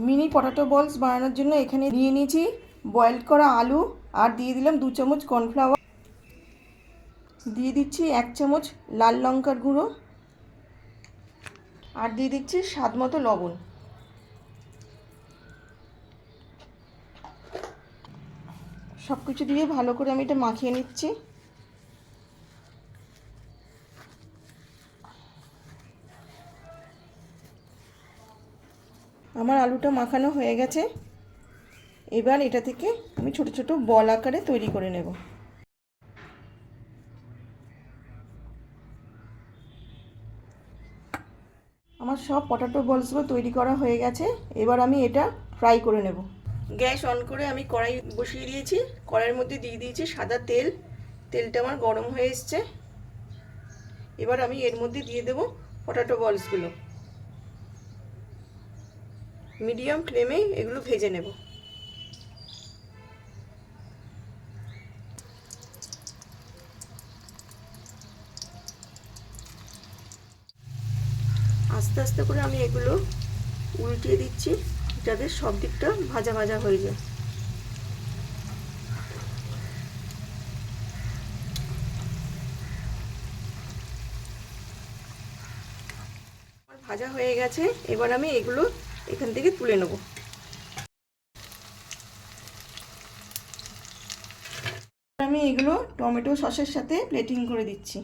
Mini potato বলস বানানোর জন্য এখানে নিয়ে নিয়েছি বয়েল করা আলু, আর দিয়ে দিলাম 2 চামচ কর্নফ্লাওয়ার, দিয়ে দিচ্ছি 1 চামচ লাল লঙ্কার গুঁড়ো, আর দিয়ে দিচ্ছি স্বাদ মতো লবণ। সব কিছু দিয়ে ভালো করে আমি এটা মাখিয়ে নিচ্ছি। আমার আলুটা মাখানো হয়ে গেছে। এবার এটা থেকে আমি ছোট ছোট বল আকারে তৈরি করে নেব। আমার সব পটাটো বলসগুলো তৈরি করা হয়ে গেছে। এবার আমি এটা ফ্রাই করে নেব। গ্যাস অন করে আমি কড়াই বসিয়ে দিয়েছি। কড়াইয়ের মধ্যে দিয়ে দিয়েছি সাদা তেল। তেলটা আমার গরম হয়ে এসছে। এবার আমি এর মধ্যে দিয়ে দেব পটাটো বলসগুলো। মিডিয়াম ফ্লেমে এগুলো ভেজে নেব। আস্তে আস্তে করে আমি এগুলো উল্টিয়ে দিচ্ছি যাতে সব দিকটা ভাজা ভাজা হয়ে যায়। ভাজা হয়ে গেছে। এবার আমি এগুলো এখান থেকে তুলে নেব। আমি এগুলো টমেটো সসের সাথে প্লেটিং করে দিচ্ছি।